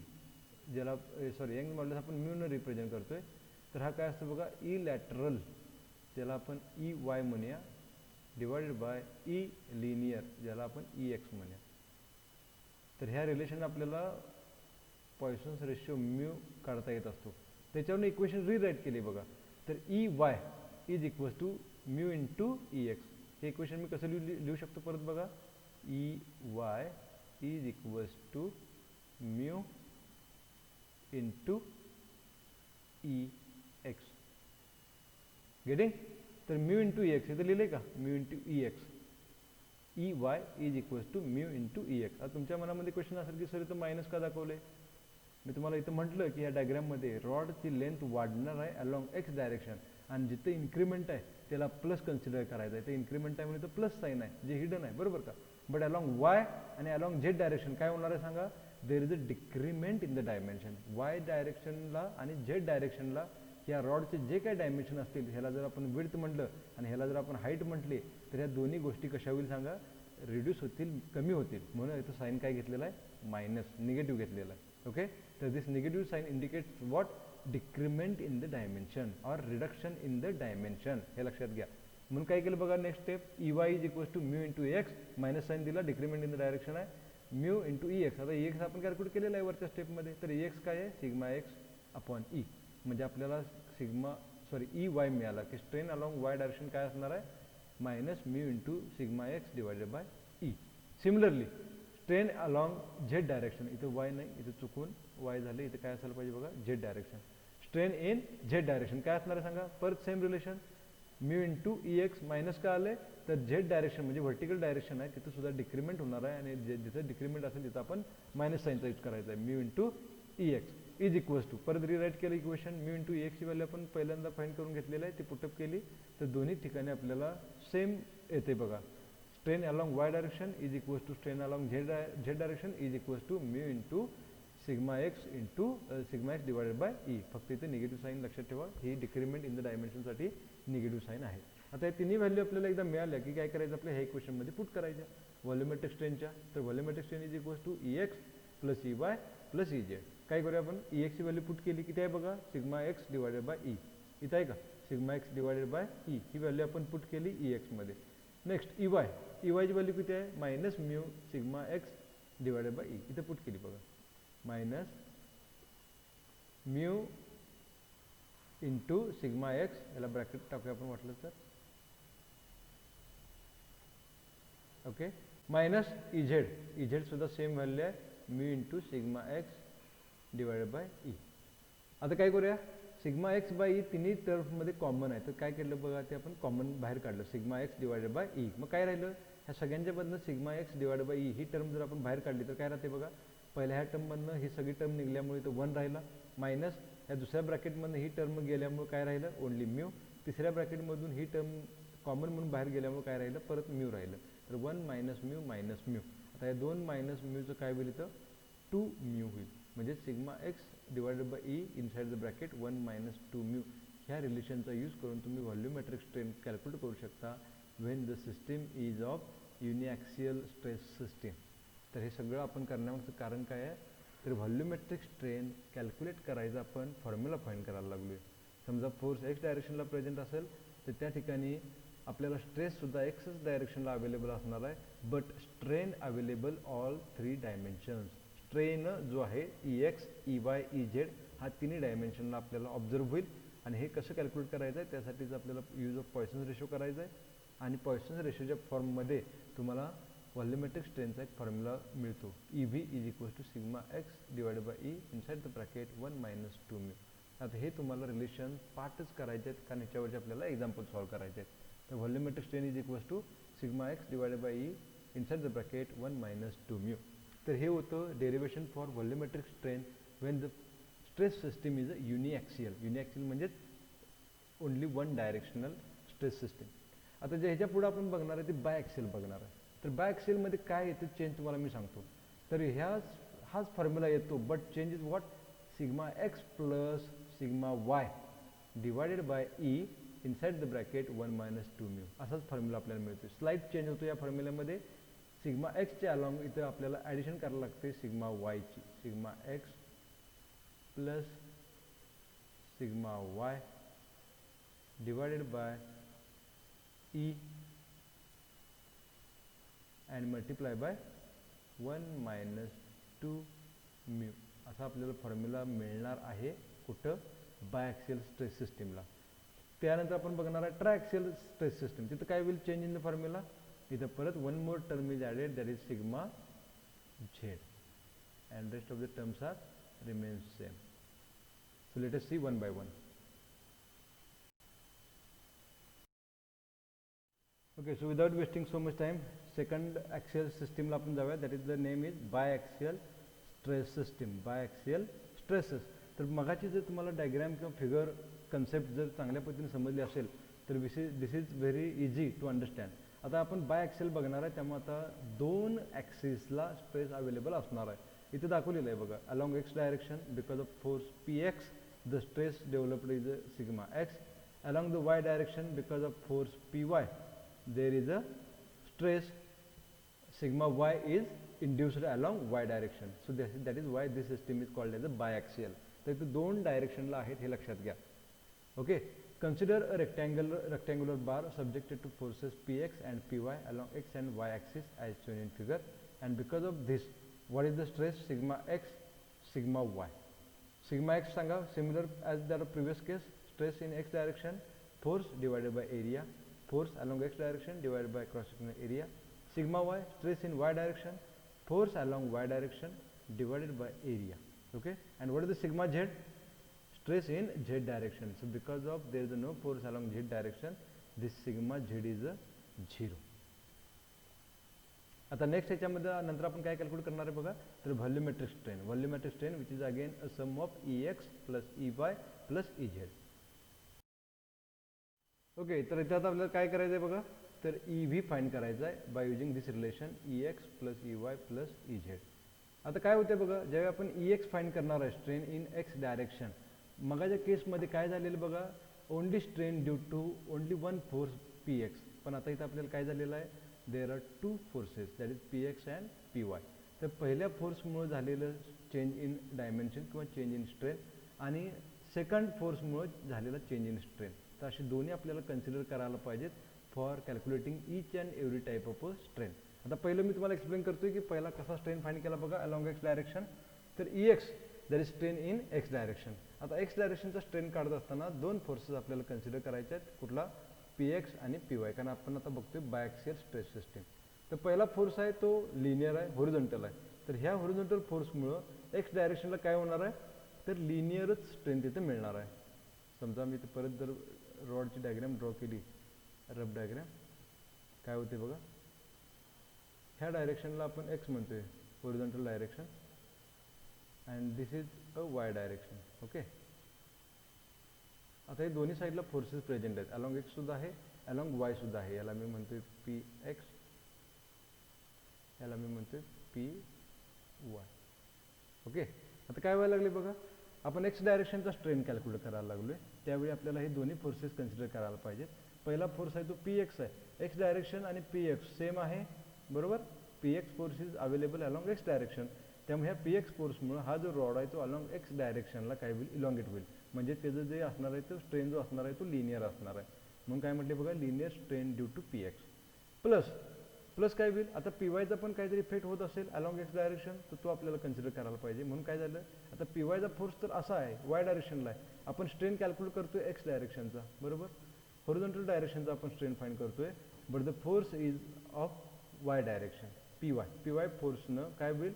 ज्याला यंग्स मॉड्युलस आपण म्यूने रिप्रेझेंट करतोय. तर हा काय असतो बघा, ई लॅटरल ज्याला आपण ई वाय म्हणूया डिवायडेड बाय ई लिनियर ज्याला आपण ई एक्स म्हणूया. तर ह्या रिलेशन आपल्याला पॉइसन्स रेशिओ म्यू काढता येत असतो. त्याच्यावरून इक्वेशन रिराईट केली बघा. तर E Y is equals to mu into E x. हे इक्वेशन मी कसं लिहू शकतो परत बघा, E Y is equals to mu into E x. Getting. तर म्यू इंटू ई एक्स इथं लिहिले का, mu into E x, E Y is equals to mu into E x. आता तुमच्या मनामध्ये क्वेश्चन असेल की सर इथं मायनस का दाखवले. मी तुम्हाला इथं म्हटलं की या डायग्राममध्ये रॉडची लेंथ वाढणार आहे अलॉंग एक्स डायरेक्शन आणि जिथे इन्क्रीमेंट आहे त्याला प्लस कन्सिडर करायचं आहे. ते इन्क्रीमेंट आहे म्हणजे प्लस साईन आहे जे हिडन आहे, बरोबर का. बट अलॉंग वाय आणि अलॉंग झेड डायरेक्शन काय होणार आहे सांगा, there is a decrement in the dimension. Y डायरेक्शनला आणि झेड डायरेक्शनला या रॉडचे जे काही डायमेन्शन असतील, ह्याला जर आपण विड्थ म्हटलं आणि ह्याला जर आपण हाईट म्हटली तर ह्या दोन्ही गोष्टी कशा होईल सांगा, रिड्यूस होतील, कमी होतील. म्हणून इथं साईन काय घेतलेला आहे, मायनस, निगेटिव्ह घेतलेला आहे. ओके, तर this negative sign indicates what, decrement in the dimension or reduction in the dimension. हे लक्षात घ्या. म्हणून काय केलं बघा, next step, E Y is equals to mu into X, minus sign दिला, डिक्रीमेंट इन द डायरेक्शन आहे, म्यू इंटू ई एक्स. आता ई एक्स आपण कॅल्क्युलेट केलेला आहे वरच्या स्टेपमध्ये. तर ई एक्स काय आहे, सिग्मा एक्स अपॉन ई. म्हणजे आपल्याला ई वाय मिळाला की स्ट्रेन अलॉंग वाय डायरेक्शन काय असणार आहे, minus mu into sigma x divided by E. Similarly strain along Z direction, इथं वाय नाही, इथं चुकून वाय झाले, इथं काय असायला पाहिजे बघा, Z direction. Strain in Z direction काय असणार आहे सांगा, परत same relation mu into E x minus काय आले तर झेड डायरेक्शन म्हणजे व्हर्टिकल डायरेक्शन आहे तिथं सुद्धा डिक्रीमेंट होणार आहे आणि जिथं डिक्रीमेंट असेल तिथं आपण मायनस साईनचा यूज करायचा आहे mu into E X is equals to परत रिराईट केलं इक्वेशन म्यू इंटू ई एक्सची व्हॅल्यू आपण पहिल्यांदा फाइंड करून घेतलेलं आहे ती पुटअप केली तर दोन्ही ठिकाणी आपल्याला सेम येते बघा strain along Y direction is equals to strain along Z direction is equals to mu into sigma X into sigma x divided by E फक्त इथे निगेटिव्ह साईन लक्षात ठेवा ही डिक्रीमेंट इन द डायमेन्शनसाठी निगेटिव्ह साईन आहे आता या तिन्ही व्हॅल्यू आपल्याला एकदा मिळाल्या की काय करायचं आपल्या ह्या इक्वेशनमध्ये पुट करायच्या व्हॉल्युमेट्रिक स्ट्रेनच्या तर volumetric strain is equals to E X plus E Y plus E Z काय करूया आपण ई एक्सची व्हॅल्यू पुट केली किती आहे बघा sigma x divided by E इथं आहे का sigma x divided by E he value आपण पुट केली ई एक्समध्ये नेक्स्ट ई वायची व्हॅल्यू किती आहे minus mu sigma x divided by E इथं पुट केली बघा minus mu into sigma x याला ब्रॅकेट टाकूया आपण म्हटलं तर ओके मायनस ई झेड सुद्धा सेम व्हॅल्यू आहे mu into sigma x divided by E आता काय करूया सिग्मा एक्स बाय ई तिन्ही टर्ममध्ये कॉमन आहे तर काय केलं बघा ते आपण कॉमन बाहेर काढलं sigma x divided by E मग काय राहिलं ह्या सगळ्यांच्या मधनं sigma x divided by E ही टर्म जर आपण बाहेर काढली तर काय राहते बघा पहिल्या ह्या टर्ममधनं ही सगळी टर्म निघल्यामुळे तो 1 राहिला मायनस या दुसऱ्या ब्रॅकेटमधनं ही टर्म गेल्यामुळे काय राहिलं ओनली म्यू तिसऱ्या ब्रॅकेटमधून ही टर्म कॉमन म्हणून बाहेर गेल्यामुळे काय राहिलं परत म्यू राहिलं तर 1 मायनस म्यू आता या 2 मायनस म्यूचं काय होईल इथं 2 म्यू होईल म्हणजे sigma x divided by E inside the bracket 1 minus 2 mu ह्या रिलेशनचा यूज करून तुम्ही व्हॉल्युमेट्रिक स्ट्रेन कॅल्क्युलेट करू शकता when the system is of uniaxial stress system तर हे सगळं आपण करण्यामागचं कारण काय आहे तर व्हॉल्युमेट्रिक स्ट्रेन कॅल्क्युलेट करायचं आपण फॉर्म्युला फाइंड करायला लागलो आहे समजा फोर्स एक्स डायरेक्शनला प्रेझेंट असेल तर त्या ठिकाणी आपल्याला स्ट्रेससुद्धा एक्सच डायरेक्शनला अवेलेबल असणार आहे but strain available all 3 dimensions strain जो आहे E x E Y E Z हा तिन्ही डायमेन्शनला आपल्याला ऑब्झर्व होईल आणि हे कसं कॅल्क्युलेट करायचं आहे त्यासाठीच आपल्याला यूज ऑफ पॉयसन्स रेशो करायचा आहे आणि पॉयसन्स रेशोच्या फॉर्ममध्ये तुम्हाला व्हॉल्युमेट्रिक स्ट्रेनचा एक फॉर्म्युला मिळतो E v is equals to sigma x divided by E inside the bracket 1 minus 2 mu आता हे तुम्हाला रिलेशन पार्टच करायचे आहेत कारण ह्याच्यावरचे आपल्याला एक्झाम्पल सॉल्व करायचे आहेत तर volumetric strain is equals to sigma x divided by E inside the bracket 1 minus 2 mu तर हे होतं derivation for volumetric strain when the stress system is a uniaxial म्हणजेच ओनली 1 डायरेक्शनल स्ट्रेस सिस्टीम आता जे ह्याच्या पुढे आपण बघणार आहे ते बाय ॲक्सियल बघणार आहे तर बाय ॲक्सियलमध्ये काय येतं चेंज तुम्हाला मी सांगतो तर हाच फॉर्म्युला येतो but change is what sigma X plus sigma Y divided by E inside the bracket 1 minus 2 mu असाच फॉर्म्युला आपल्याला मिळतो स्लाइट चेंज होतो या फॉर्म्युल्यामध्ये सिग्मा एक्सच्या अलॉंग इथं आपल्याला ॲडिशन करायला लागते सिग्मा वायची sigma X plus sigma Y divided by E and multiply by 1 minus 2 mu असा आपल्याला फॉर्म्युला मिळणार आहे कुठं बायॲक्सियल स्ट्रेस सिस्टीमला त्यानंतर आपण बघणार आहे ट्रायॲक्सियल स्ट्रेस सिस्टीम तिथं काय होईल चेंज इन द फॉर्म्युला इथं परत 1 more term is added that is sigma z and rest of the terms are remains same so let us see one by one okay so without wasting so much time second axial सिस्टीमला आपण जाऊया that is the name is biaxial stress system biaxial stresses तर मगाची जर तुम्हाला diagram किंवा figure concept जर चांगल्या पद्धतीने समजली असेल तर this is very easy to understand आता आपण बायॲक्सियल बघणार आहे त्यामुळे आता 2 ॲक्सिसला स्ट्रेस अवेलेबल असणार आहे इथे दाखवलेलं आहे बघा along X direction because of force P x the stress developed is a sigma x along the Y direction because of force P Y there is a stress sigma y is induced along y direction so that is why this system is called as a biaxial तर इथे 2 डायरेक्शनला आहेत हे लक्षात घ्या okay consider a rectangular bar subjected to forces px and py along x and y axis as shown in figure and because of this what is the stress sigma x sigma y sigma x सांगा similar as the previous case stress in x direction force divided by area force along x direction divided by cross sectional area sigma y stress in y direction force along y direction divided by area okay and what is the sigma z stress in z direction. So because of there is no force along z direction, this sigma z is a 0. आता next ह्याच्यामध्ये नंतर आपण काय calculate करणार आहे बघा, तर volumetric strain which is again a sum of Ex plus Ey plus Ez. Okay, तर इथे आता आपल्याला काय करायचं आहे बघा, तर Ev फाइंड करायचं आहे by using this relation Ex plus Ey plus Ez. आता काय होते बघा, जेव्हा आपण Ex फाइंड करणार आहे स्ट्रेन इन एक्स डायरेक्शन, मगाच्या केसमध्ये काय झालेलं बघा, only strain due to only one force Px. पण आता इथं आपल्याला काय झालेलं आहे, there are two forces that is Px and Py. तर पहिल्या फोर्समुळे झालेलं चेंज इन डायमेन्शन किंवा चेंज इन स्ट्रेन आणि सेकंड फोर्समुळे झालेला चेंज इन स्ट्रेन. तर असे दोन्ही आपल्याला कन्सिडर करायला पाहिजेत for calculating each and every type of strain. आता पहिलं मी तुम्हाला एक्सप्लेन करतोय की पहिला कसा स्ट्रेन फाइंड केला बघा अलॉंग एक्स डायरेक्शन. तर Ex that is strain in x direction. आता एक्स डायरेक्शनचा स्ट्रेन काढत असताना दोन फोर्सेस आपल्याला कन्सिडर करायचे आहेत, कुठला, Px आणि Py, कारण आपण आता बघतोय बायएक्सियल स्ट्रेस सिस्टीम. तर पहिला फोर्स आहे तो लिनियर आहे, हॉरिझॉन्टल आहे. तर ह्या हॉरिझॉन्टल फोर्समुळं एक्स डायरेक्शनला काय होणार आहे, तर लिनियरच स्ट्रेन तिथे मिळणार आहे. समजा मी परत जर रॉडची डायग्राम ड्रॉ केली, रफ डायग्राम, काय होते बघा, ह्या डायरेक्शनला आपण एक्स म्हणतोय, horizontal direction, and this is a Y direction. Okay, आता हे दोन्ही साईडला फोर्सेस प्रेझेंट आहेत, अलॉंग एक्स सुद्धा आहे, अलॉंग वाय सुद्धा आहे. याला मी म्हणतोय Px, याला मी म्हणतोय Py. ओके, आता काय व्हायला लागले बघा, आपण एक्स डायरेक्शनचा स्ट्रेन कॅल्क्युलेट करायला लागलोय, त्यावेळी आपल्याला हे दोन्ही फोर्सेस कन्सिडर करायला पाहिजेत. पहिला फोर्स आहे तो Px आहे, एक्स डायरेक्शन आणि Px सेम आहे, बरोबर. Px force is available along X direction. त्यामुळे ह्या Px फोर्समुळे हा जो रॉड आहे तो अलॉंग एक्स डायरेक्शनला काय होईल, इलॉंगेट होईल. म्हणजे त्याचं जे असणार आहे तो स्ट्रेन जो असणार आहे तो लिनियर असणार आहे. म्हणून काय म्हटले बघा, linear strain due to Px plus काय होईल, आता Pyचा पण काहीतरी इफेक्ट होत असेल अलॉंग एक्स डायरेक्शन, तर तो आपल्याला कन्सिडर करायला पाहिजे. म्हणून काय झालं, आता Pyचा फोर्स तर असा आहे, वाय डायरेक्शनला आहे, आपण स्ट्रेन कॅल्क्युलेट करतोय एक्स डायरेक्शनचा, बरोबर. हॉरिझॉन्टल डायरेक्शनचा आपण स्ट्रेन फाइंड करतोय, but the force is of Y direction, Py फोर्सनं काय होईल,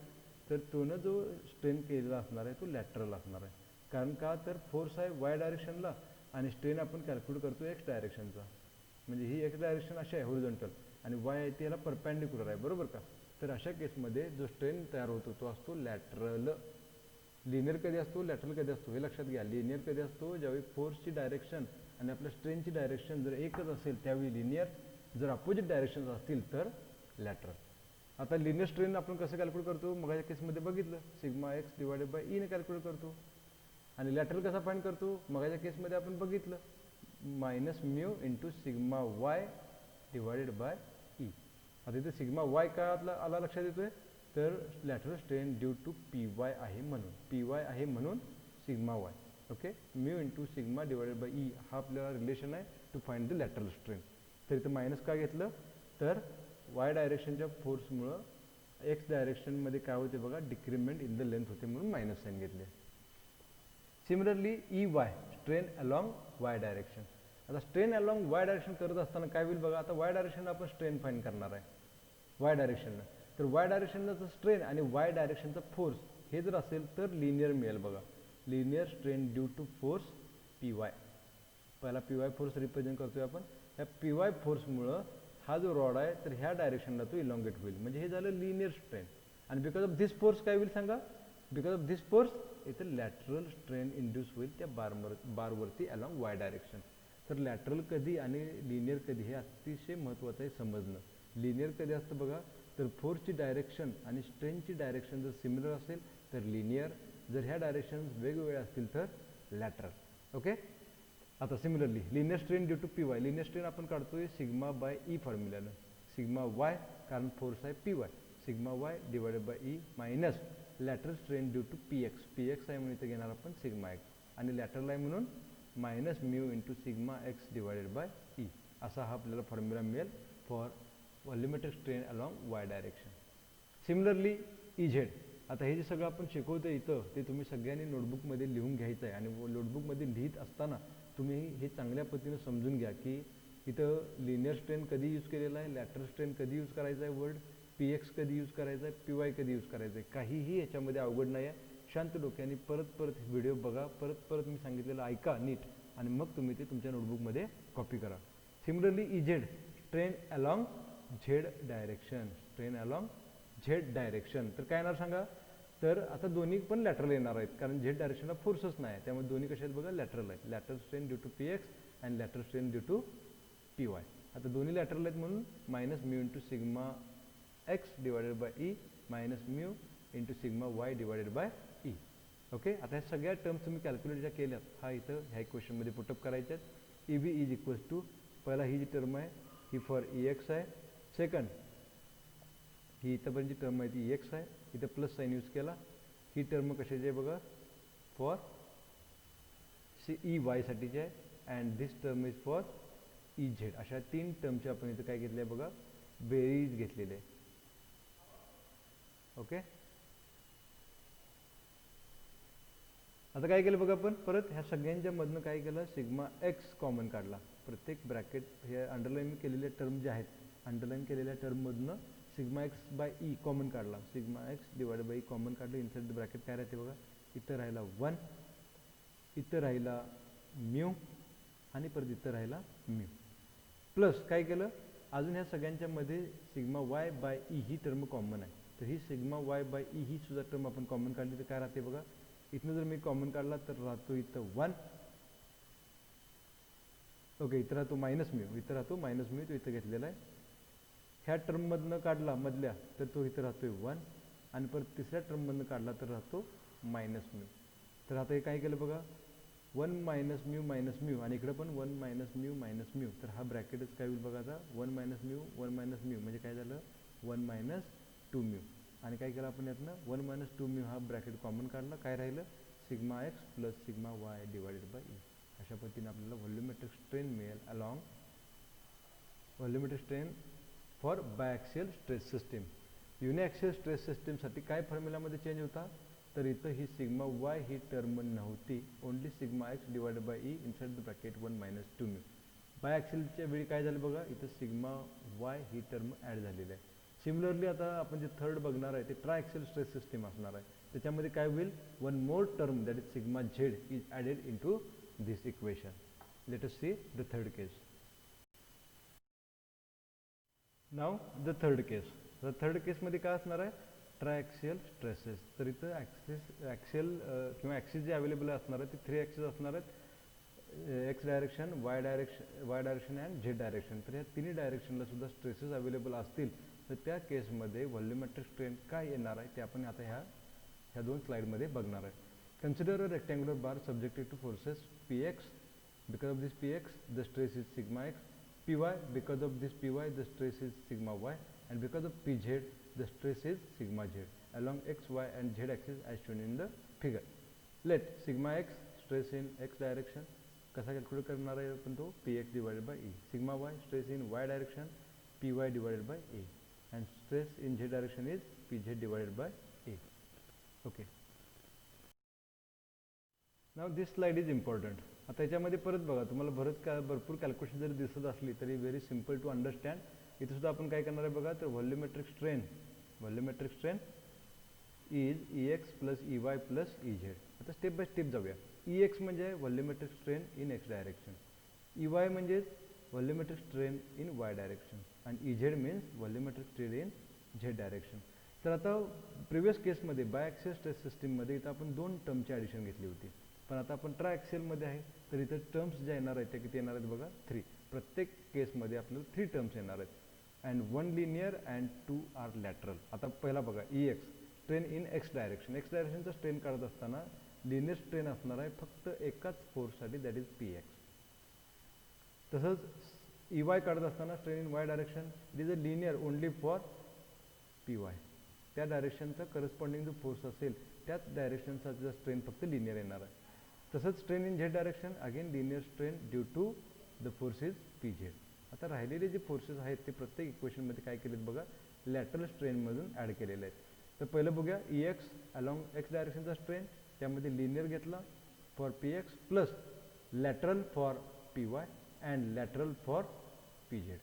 तर तोनं जो स्ट्रेन केलेला असणार आहे तो लॅटरल असणार आहे. कारण का, तर फोर्स आहे वाय डायरेक्शनला आणि स्ट्रेन आपण कॅल्क्युलेट करतो एक्स डायरेक्शनचा. म्हणजे ही एक्स डायरेक्शन अशी आहे हॉरिझॉन्टल आणि वाय आहे ती याला परपॅन्डिक्युलर आहे, बरोबर का. तर अशा केसमध्ये जो स्ट्रेन तयार होतो तो असतो लॅटरल. लिनियर कधी असतो, लॅटरल कधी असतो, हे लक्षात घ्या. लिनियर कधी असतो, ज्यावेळी फोर्सची डायरेक्शन आणि आपल्या स्ट्रेनची डायरेक्शन जर एकच असेल त्यावेळी लिनियर, जर अपोजिट डायरेक्शन असतील तर लॅटरल. आता लिनियर स्ट्रेन आपण कसं कॅल्क्युलेट करतो, मगाच्या केसमध्ये बघितलं, sigma x divided by E ने कॅल्क्युलेट करतो. आणि लॅटरल कसा फाइंड करतो, मगाच्या केसमध्ये आपण बघितलं, minus mu into sigma Y divided by E. आता इथे सिग्मा वाय का आला लक्षात येतोय, तर lateral strain due to Py आहे म्हणून, Py आहे म्हणून sigma y. Okay, mu into sigma divided by E हा आपल्याला रिलेशन आहे to find the lateral strain. तर इथं मायनस का घेतलं, तर वाय डायरेक्शनच्या फोर्समुळं एक्स डायरेक्शनमध्ये काय होते बघा, डिक्रीमेंट इन द लेंथ होते म्हणून मायनस साईन घेतले. Similarly Ey strain along Y direction. आता स्ट्रेन अलॉंग वाय डायरेक्शन करत असताना काय होईल बघा, आता वाय डायरेक्शनला आपण स्ट्रेन फाइंड करणार आहे वाय डायरेक्शनला. तर वाय डायरेक्शनचा स्ट्रेन आणि वाय डायरेक्शनचा फोर्स हे जर असेल तर लिनियर मिळेल बघा. Linear strain due to force Py. पहिला Py फोर्स रिप्रेझेंट करतोय आपण. ह्या Py फोर्समुळं हा जो रॉड आहे तर ह्या डायरेक्शनला तो इलॉंगेट होईल, म्हणजे हे झालं लिनियर स्ट्रेन. आणि बिकॉज ऑफ दिस फोर्स काय होईल सांगा, बिकॉज ऑफ दिस फोर्स इथं लॅटरल स्ट्रेन इंड्यूस होईल त्या बारवरती अलॉंग वाय डायरेक्शन. तर लॅटरल कधी आणि लिनियर कधी हे अतिशय महत्त्वाचं आहे समजणं. लिनियर कधी असतं बघा, तर फोर्सची डायरेक्शन आणि स्ट्रेनची डायरेक्शन जर सिमिलर असेल तर लिनियर, जर ह्या डायरेक्शन वेगवेगळे असतील तर लॅटरल. ओके, आता similarly linear strain due to Py, linear strain आपण काढतोय सिग्मा बाय ई फॉर्म्युल्यानं. सिग्मा वाय कारण फोर्स आहे Py, sigma Y divided by E minus lateral strain due to Px. Px आहे म्हणून इथे घेणार आपण सिग्मा एक्स आणि लॅटरल आहे म्हणून minus mu into sigma x divided by E. असा हा आपल्याला फॉर्म्युला मिळेल for volumetric strain along Y direction. Similarly Ez. आता हे जे सगळं आपण शिकवतो इथं ते तुम्ही सगळ्यांनी नोटबुकमध्ये लिहून घ्यायचं आहे आणि नोटबुकमध्ये लिहित असताना तुम्ही हे चांगल्या पद्धतीने समजून घ्या की इथं लिनियर स्ट्रेन कधी यूज केलेला आहे, लॅटरल स्ट्रेन कधी यूज करायचा आहे वर्ड, Px कधी यूज करायचा आहे, Py कधी यूज करायचा आहे. काहीही याच्यामध्ये अवघड नाही आहे. शांत डोक्याने परत व्हिडिओ बघा, परत मी सांगितलेलं ऐका नीट आणि मग तुम्ही ते तुमच्या नोटबुकमध्ये कॉपी करा. Similarly EZ strain along Z direction, strain along Z direction. तर काय येणार सांगा, तर आता दोन्ही पण लॅटरल येणार आहेत कारण झेड डायरेक्शनला फोर्सच नाही, त्यामुळे दोन्ही कसे आहेत बघा, लॅटरल आहेत. Lateral strain due to P x and lateral strain due to P y. आता दोन्ही लॅटरल आहेत म्हणून minus mu into sigma x divided by E minus mu into sigma Y divided by E. Okay, आता ह्या सगळ्या terms तुम्ही calculate ज्या केल्यात हा इथं ह्या इक्वेशनमध्ये पुटअप करायच्या आहेत. E B is equals to, पहिला ही जी टर्म आहे ही फॉर ई एक्स आहे, सेकंड ही इथंपर्यंत जी टर्म आहे ती ई एक्स आहे, इथं प्लस साईन यूज केला. ही टर्म कशाची आहे बघा, फॉर ई वायसाठीची आहे and this term is for E Z. अशा तीन टर्मची आपण इथं काय घेतलं आहे बघा, बेरीज घेतलेली आहे. ओके, आता काय केलं बघा, आपण परत ह्या सगळ्यांच्या मधनं काय केलं, सिग्मा एक्स कॉमन काढला. प्रत्येक ब्रॅकेट हे अंडरलाईन केलेल्या टर्म ज्या आहेत, अंडरलाईन केलेल्या टर्ममधनं sigma x by E common काढला. Sigma X divide by E common काढलं. इनसाइड द ब्रॅकेट काय राहते बघा, इथं राहिला 1, इथं राहिला म्यू आणि परत इथं राहिला म्यू. प्लस काय केलं, अजून ह्या सगळ्यांच्या मध्ये सिग्मा वाय बाय ई ही टर्म कॉमन आहे. तर ही सिग्मा वाय बाय ई ही सुद्धा टर्म आपण कॉमन काढली तर काय राहते बघा, इथनं जर मी कॉमन काढला तर राहतो इथं 1. ओके, इथं राहतो मायनस म्यू, इथं राहतो मायनस म्यू, तो इथं घेतलेला आहे. ह्या टर्ममधनं काढला मधल्या तर तो इथं राहतोय 1 आणि परत तिसऱ्या टर्ममधनं काढला तर राहतो मायनस म्यू. तर आता हे काय केलं बघा, 1 मायनस म्यू आणि इकडं पण 1 मायनस म्यू. तर हा ब्रॅकेटच काय होईल बघा, आता 1 मायनस म्यू म्हणजे काय झालं, 1 मायनस 2 म्यू. आणि काय केलं आपण यातनं 1 मायनस 2 म्यू हा ब्रॅकेट कॉमन काढला. काय राहिलं, sigma X plus sigma Y divided by E. अशा पद्धतीने आपल्याला व्हॉल्युमेट्रिक स्ट्रेन मिळेल along volumetric strain for biaxial stress system. Uniaxial stress सिस्टीमसाठी काय फॉर्म्युलामध्ये चेंज होता, तर इथं ही सिग्मा वाय ही टर्म नव्हती, only sigma x divided by E inside the bracket 1 minus 2 mu. बायॲक्सियलच्या वेळी काय झालं बघा, इथं सिग्मा वाय ही टर्म ॲड झालेली आहे. सिमिलरली आता आपण जे थर्ड बघणार आहे ते ट्रायॲक्सियल स्ट्रेस सिस्टीम असणार आहे. त्याच्यामध्ये काय होईल, one more term that is sigma Z is added in to this equation. Let us see the third case. Now the third case. The third केसमध्ये काय असणार आहे, ट्रायॲक्सियल स्ट्रेसेस. तर इथं ॲक्सियल किंवा ॲक्सिस जे अवेलेबल असणार आहे ते 3 ॲक्सिस असणार आहेत, x direction, Y direction and Z direction. तर ह्या तिन्ही डायरेक्शनला सुद्धा स्ट्रेसेस अवेलेबल असतील तर त्या केसमध्ये व्हॉल्युमेट्रिक स्ट्रेन काय येणार आहे ते आपण आता ह्या 2 स्लाइडमध्ये बघणार आहे. Consider a rectangular bar subjected to forces P x. Because of this P x the stress is sigma x. P y, because of this P y the stress is sigma y. And because of P z the stress is sigma z along x y and z axis as shown in the figure. Let sigma x stress in x direction कसा calculate करणार आहे आपण, तो P x divided by E. Sigma Y stress in Y direction P Y divided bye A. and stress in z direction is pz divided by a. Okay, now this slide is important. आता याच्यामध्ये परत बघा, तुम्हाला भरपूर calculation जरी दिसत असली तरी व्हेरी सिम्पल टू अंडरस्टँड. इथे सुद्धा आपण काय करणार आहे बघा, तर volumetric strain is E X plus E Y plus E Z. आता स्टेप बाय स्टेप जाऊया. ई एक्स म्हणजे volumetric strain in x direction, E Y म्हणजे volumetric strain in Y direction आणि E Z means volumetric strain in Z direction. तर आता previous केसमध्ये बायॲक्सियल stress सिस्टीममध्ये इथं आपण 2 टर्मची ॲडिशन घेतली होती, पण आता आपण ट्रायॲक्सियलमध्ये आहे तर इथं टर्म्स ज्या येणार आहेत त्या किती येणार आहेत बघा, 3. प्रत्येक केसमध्ये आपल्याला 3 टर्म्स येणार आहेत and 1 linear and 2 are lateral. आता पहिला बघा, E X strain in x direction. X डायरेक्शनचा स्ट्रेन काढत असताना लिनियर स्ट्रेन असणार आहे फक्त एकाच फोर्ससाठी, दॅट इज पी एक्स. तसंच ई वाय काढत असताना strain in Y direction it is a linear only for P Y. त्या डायरेक्शनचा करस्पॉन्डिंग जो फोर्स असेल त्याच डायरेक्शनचा स्ट्रेन फक्त लिनियर येणार आहे. तसंच strain in Z direction again linear strain due to the forces P z. आता राहिलेले जे फोर्सेस आहेत ते प्रत्येक इक्वेशनमध्ये काय केलेत बघा, लॅटरल स्ट्रेनमधून ॲड केलेले आहेत. तर पहिलं बघूया, ई एक्स अलॉंग एक्स डायरेक्शनचा स्ट्रेन, त्यामध्ये लिनियर घेतला for P X plus lateral for P Y and lateral for P Z.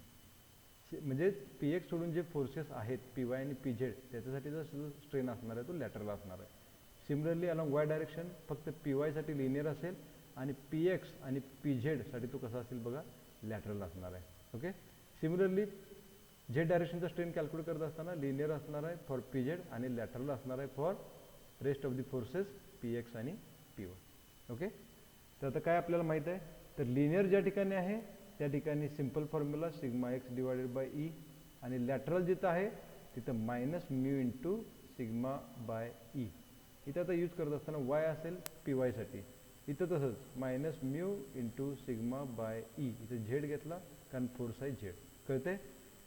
म्हणजे पी एक्स सोडून जे फोर्सेस आहेत पी वाय आणि पी झेड त्याच्यासाठी जो स्ट्रेन असणार आहे तो लॅटरल असणार आहे. सिमिलरली अलॉंग वाय डायरेक्शन फक्त पी वायसाठी लिनियर असेल आणि पी एक्स आणि पी झेडसाठी तो कसा असेल बघा लॅटरल असणार आहे. Okay, similarly Z डायरेक्शनचा strain calculate करत असताना लिनियर असणार आहे फॉर पी झेड आणि लॅटरल असणार आहे for rest of the forces P X आणि पी वाय. ओके, तर आता काय आपल्याला माहीत आहे, तर लिनियर ज्या ठिकाणी आहे त्या ठिकाणी simple formula sigma x divided by E आणि लॅटरल जिथं आहे तिथं minus mu into sigma by E. इथं आता यूज करत असताना वाय असेल पी वायसाठी, इथं तसंच minus mu into sigma by E. इथं झेड घेतला कारण फोर्स आहे झेड, कळते.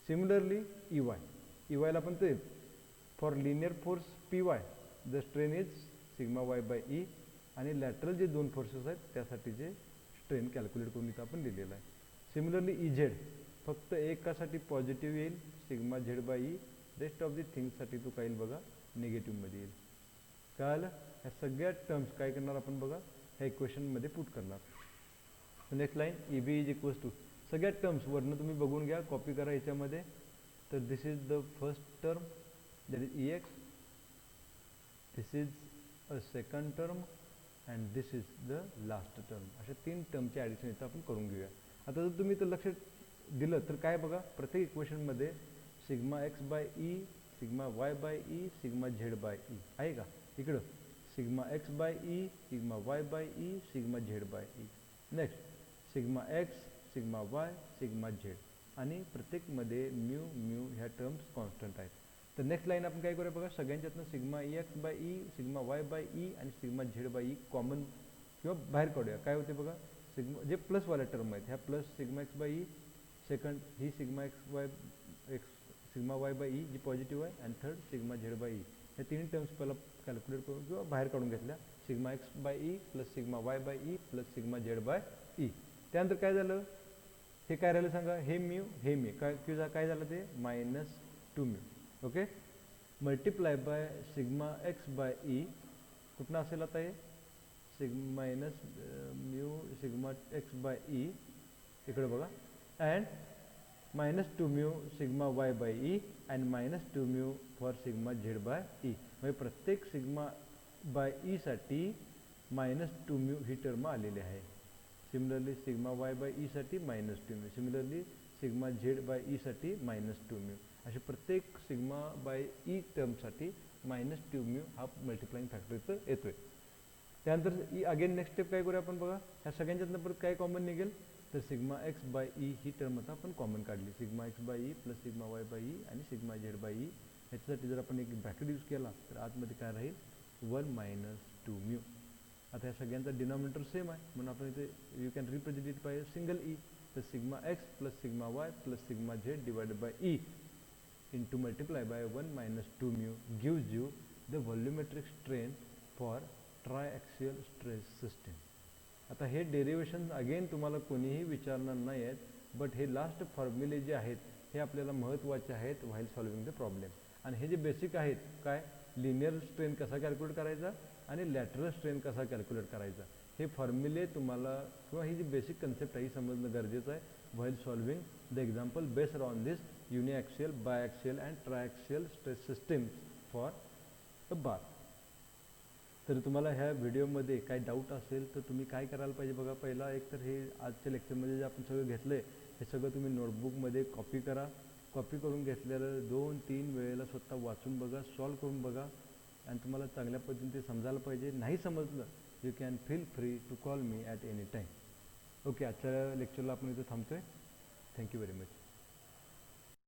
सिमिलरली ई वायला पण तेच for linear force P y the strain is sigma Y by E आणि लॅटरल जे दोन फोर्सेस आहेत त्यासाठी जे स्ट्रेन कॅल्क्युलेट करून इथं आपण दिलेलं आहे. सिमिलरली ई झेड फक्त एकासाठी पॉझिटिव्ह येईल sigma Z by E, rest of the थिंग्ससाठी तो काय येईल बघा निगेटिव्हमध्ये येईल. कळालं, ह्या सगळ्या टर्म्स काय करणार आपण बघा ह्या इक्वेशनमध्ये पुट करणार. Next line E B is equals to सगळ्या टर्म्स वरनं तुम्ही बघून घ्या, कॉपी करा ह्याच्यामध्ये. तर this is the first term that is E X, this is a second term and this is the last term. अशा तीन टर्मचे ॲडिशन इथं आपण करून घेऊया. आता जर तुम्ही इथं लक्ष दिलं तर काय बघा प्रत्येक इक्वेशनमध्ये sigma x by E, sigma Y by E, sigma Z by E आहे का. इकडं sigma x by E, sigma Y by E, sigma Z by E. Next sigma X, sigma Y, sigma Z आणि प्रत्येकमध्ये mu mu ह्या terms constant आहेत. तर next line आपण काय करूया बघा सगळ्यांच्यातनं sigma E X by E, sigma Y by E आणि sigma Z by E common किंवा बाहेर काढूया. काय होते बघा सिग्मा जे प्लसवाल्या टर्म आहेत ह्या plus sigma x by E, second ही sigma x by x sigma Y by E जी पॉझिटिव्ह आहे आणि third sigma Z by E. ह्या तिन्ही टर्म्स पहिला कॅल्क्युलेट करून किंवा बाहेर काढून घेतल्या. Sigma x by E plus sigma Y by E plus sigma Z by E. त्यानंतर काय झालं, हे काय राहिलं सांगा, हे म्यू हे म्यू काय झालं ते minus 2 mu. Okay, multiply by sigma x by E कुठनं असेल आता हे minus mu sigma x by E इकडे बघा and -2 mu sigma Y by E and -2 mu for sigma Z by E. म्हणजे प्रत्येक सिग्मा बाय ईसाठी -2 म्यू ही टर्म आलेली आहे. सिमिलरली सिग्मा वाय बाय ईसाठी -2 mu, similarly sigma Z by ईसाठी -2 म्यू. असे प्रत्येक सिग्मा बाय ई टर्मसाठी -2 म्यू हा मल्टिप्लाइंग फॅक्टर इथं येतोय. त्यानंतर अगेन नेक्स्ट स्टेप काय करूया आपण बघा ह्या सगळ्यांच्यातनं परत काय कॉमन निघेल तर सिग्मा एक्स बाय ई ही टर्म आता आपण कॉमन काढली. Sigma x by E plus sigma Y by E आणि सिग्मा झेड बाय ई. ह्याच्यासाठी जर आपण एक ब्रॅकेट यूज केला तर आतमध्ये काय राहील 1 - 2 म्यू. आता ह्या सगळ्यांचा डिनॉमिनेटर सेम आहे म्हणून आपण इथे you can represent it by single E. तर sigma X plus sigma Y plus sigma Z divided by E into multiply by 1 - 2 mu gives you the volumetric strain for triaxial stress system. आता हे derivation again तुम्हाला कोणीही विचारणार नाही आहेत, but हे last फॉर्म्युले जे आहेत हे आपल्याला महत्त्वाचे आहेत व्हाईल सॉल्विंग द प्रॉब्लेम. आणि हे जे बेसिक आहेत काय लिनियर स्ट्रेन कसा कॅल्क्युलेट करायचा आणि लॅटरल स्ट्रेन कसा कॅल्क्युलेट करायचा हे फॉर्म्युले तुम्हाला किंवा ही जी बेसिक कन्सेप्ट आहे ही समजणं गरजेचं आहे while solving the example based on this uniaxial biaxial and triaxial stress systems for a bar. तर तुम्हाला ह्या व्हिडिओमध्ये काही डाऊट असेल तर तुम्ही काय करायला पाहिजे बघा, पहिला एक तर हे आजच्या लेक्चरमध्ये जे आपण सगळं घेतलं आहे हे सगळं तुम्ही नोटबुकमध्ये कॉपी करा. कॉपी करून घेतलेलं 2-3 वेळेला स्वतः वाचून बघा, सॉल्व करून बघा आणि तुम्हाला चांगल्या पद्धतीने ते समजायला पाहिजे. नाही समजलं you can feel free to call me at any time. Okay, आजच्या लेक्चरला आपण इथं थांबतो आहे. Thank you very much.